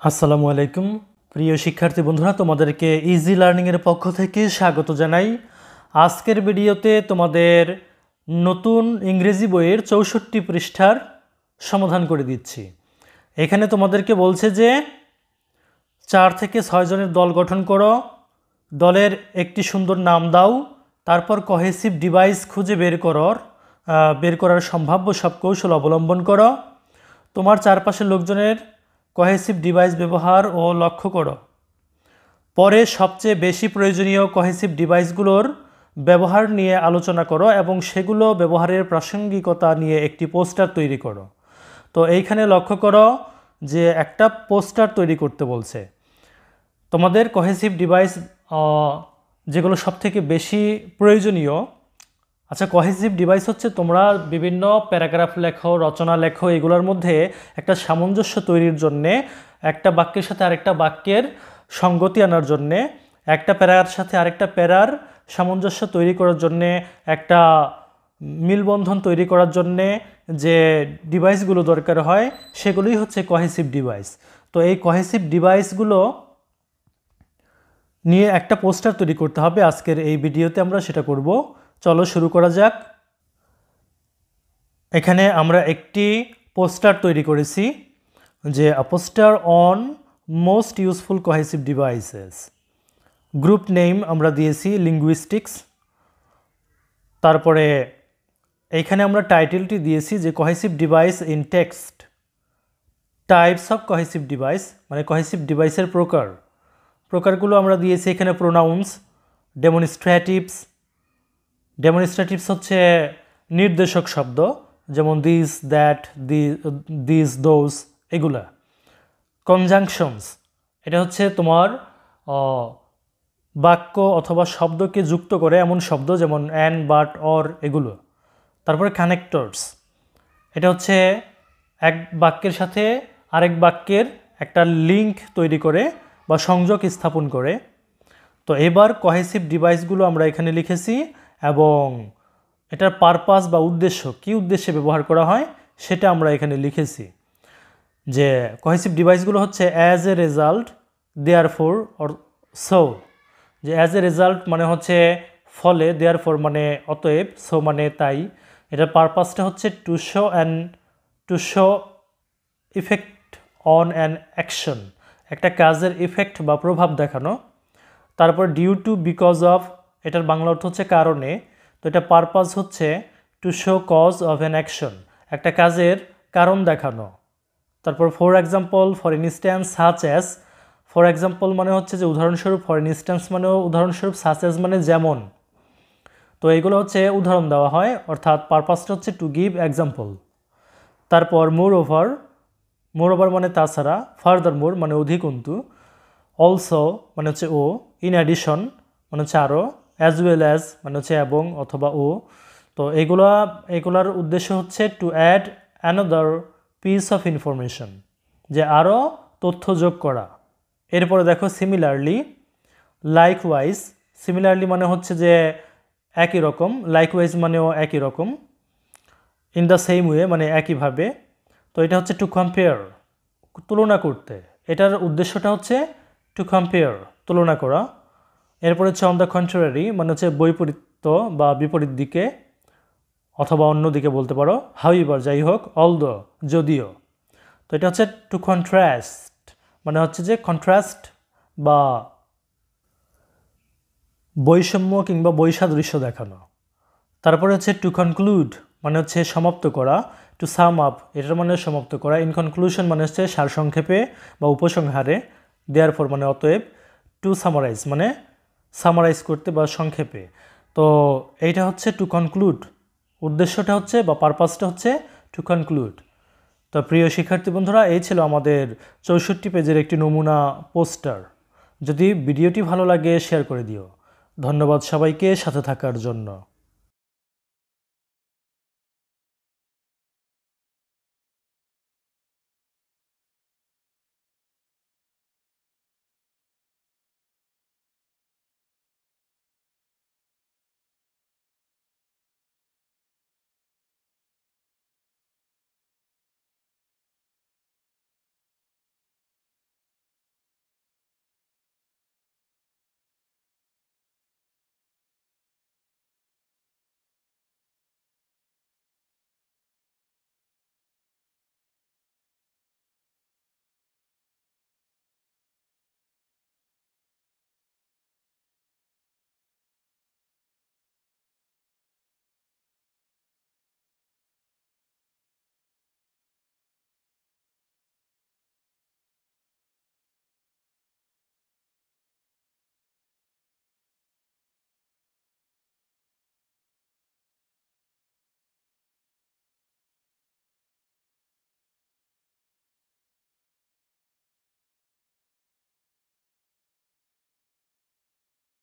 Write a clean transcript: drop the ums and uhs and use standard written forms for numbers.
আসসালামু আলাইকুম প্রিয় শিক্ষার্থী বন্ধুরা, তোমাদেরকে ইজি লার্নিংয়ের পক্ষ থেকে স্বাগত জানাই। আজকের ভিডিওতে তোমাদের নতুন ইংরেজি বইয়ের ৬৪ পৃষ্ঠার সমাধান করে দিচ্ছি। এখানে তোমাদেরকে বলছে যে ৪ থেকে ৬ জনের দল গঠন করো, দলের একটি সুন্দর নাম দাও, তারপর কোহেসিভ ডিভাইস খুঁজে বের করার সম্ভাব্য সব কৌশল অবলম্বন করো, তোমার চারপাশের লোকজনের কোহেসিভ ডিভাইস ব্যবহার ও লক্ষ্য করো। পরে সবচেয়ে বেশি প্রয়োজনীয় কোহেসিভ ডিভাইসগুলোর ব্যবহার নিয়ে আলোচনা করো এবং সেগুলো ব্যবহারের প্রাসঙ্গিকতা নিয়ে একটি পোস্টার তৈরি করো। তো এইখানে লক্ষ্য করো যে একটা পোস্টার তৈরি করতে বলছে। তোমাদের কোহেসিভ ডিভাইস যেগুলো সবথেকে বেশি প্রয়োজনীয়, আচ্ছা, কোহেসিভ ডিভাইস হচ্ছে তোমরা বিভিন্ন প্যারাগ্রাফ লেখো, রচনা লেখো, এগুলোর মধ্যে একটা সামঞ্জস্য তৈরির জন্যে, একটা বাক্যের সাথে আরেকটা বাক্যের সঙ্গতি আনার জন্যে, একটা প্যারার সাথে আরেকটা প্যারার সামঞ্জস্য তৈরি করার জন্যে, একটা মিলবন্ধন তৈরি করার জন্যে যে ডিভাইসগুলো দরকার হয় সেগুলোই হচ্ছে কোহেসিভ ডিভাইস। তো এই কোহেসিভ ডিভাইসগুলো নিয়ে একটা পোস্টার তৈরি করতে হবে। আজকের এই ভিডিওতে আমরা সেটা করব। চলো শুরু করা যাক। এখানে আমরা একটি পোস্টার তৈরি করেছি, যে a poster on most useful cohesive devices. Group name আমরা দিয়েছি লিঙ্গুইস্টিক্স। তারপরে এইখানে আমরা টাইটেলটি দিয়েছি যে cohesive device in text, types of cohesive device, মানে কোহেসিভ ডিভাইসের প্রকারগুলো আমরা দিয়েছি এখানে প্রোনাউন্স, ডেমনস্ট্রেটিভস হচ্ছে নির্দেশক শব্দ, যেমন দিস, দ্যাট, দিস, দোজ, এগুলা। কনজাংশনস, এটা হচ্ছে তোমার বাক্য অথবা শব্দকে যুক্ত করে এমন শব্দ, যেমন অ্যান্ড, বাট, অর, এগুলো। তারপরে কানেক্টরস, এটা হচ্ছে এক বাক্যের সাথে আরেক বাক্যের একটা লিঙ্ক তৈরি করে বা সংযোগ স্থাপন করে। তো এবার কোহেসিভ ডিভাইসগুলো আমরা এখানে লিখেছি এবং এটার পারপাস বা উদ্দেশ্য, কী উদ্দেশ্যে ব্যবহার করা হয় সেটা আমরা এখানে লিখেছি। যে কোহেসিভ ডিভাইসগুলো হচ্ছে as a result, therefore, or so. যে অ্যাজ এ রেজাল্ট মানে হচ্ছে ফলে, দেয়ারফোর মানে অতএব, সো মানে তাই। এটার পারপাসটা হচ্ছে to show effect on an action, একটা কাজের ইফেক্ট বা প্রভাব দেখানো। তারপর ডিউ টু, বিকজ অফ, এটার বাংলা অর্থ হচ্ছে কারণে। তো এটা পারপাস হচ্ছে to show cause of an action, একটা কাজের কারণ দেখানো। তারপর for example, for instance, such as. For example মানে হচ্ছে যে উদাহরণস্বরূপ, ফর ইনস্ট্যান্স মানেও উদাহরণস্বরূপ, সাচ অ্যাজ মানে যেমন। তো এইগুলো হচ্ছে উদাহরণ দেওয়া হয়, অর্থাৎ পারপাসটা হচ্ছে টু গিভ এক্সাম্পল। তারপর মোর ওভার মানে তাছাড়া, ফার্দার মোর মানে অধিকন্তু, অলসো মানে হচ্ছে ও, ইন অ্যাডিশন মানে হচ্ছে আরও, অ্যাজ ওয়েল অ্যাজ মানে হচ্ছে এবং অথবা ও। তো এগুলার উদ্দেশ্য হচ্ছে to add another piece of information, যে আরও তথ্য যোগ করা। এরপরে দেখো সিমিলারলি, লাইকওয়াইজ। সিমিলারলি মানে হচ্ছে যে একই রকম, লাইকওয়াইজ মানেও একই রকম, ইন দ্য সেম ওয়ে মানে একইভাবে। তো এটা হচ্ছে টু কম্পেয়ার, তুলনা করতে। এটার উদ্দেশ্যটা হচ্ছে টু কম্পেয়ার, তুলনা করা। এরপরে হচ্ছে অন দ্য কন্ট্রারি মানে হচ্ছে বৈপরীত্য বা বিপরীত দিকে অথবা অন্য দিকে বলতে পারো। হাউএভার যাই হোক, অলদো যদিও। তো এটা হচ্ছে টু কন্ট্রাস্ট মানে হচ্ছে যে কন্ট্রাস্ট বা বৈষম্য কিংবা বৈসাদৃশ্য দেখানো। তারপরে হচ্ছে টু কনক্লুড মানে হচ্ছে সমাপ্ত করা। টু সাম আপ, এটার মানে সমাপ্ত করা। ইন কনক্লুশন মানে হচ্ছে সারসংক্ষেপে বা উপসংহারে। দেয়ারফর মানে অতএব। টু সামারাইজ মানে সামারাইজ করতে বা সংক্ষেপে। তো এইটা হচ্ছে টু কনক্লুড, উদ্দেশ্যটা হচ্ছে বা পারপাসটা হচ্ছে টু কনক্লুড। তো প্রিয় শিক্ষার্থী বন্ধুরা, এই ছিল আমাদের ৬৪ পেজের একটি নমুনা পোস্টার। যদি ভিডিওটি ভালো লাগে শেয়ার করে দিও। ধন্যবাদ সবাইকে সাথে থাকার জন্য।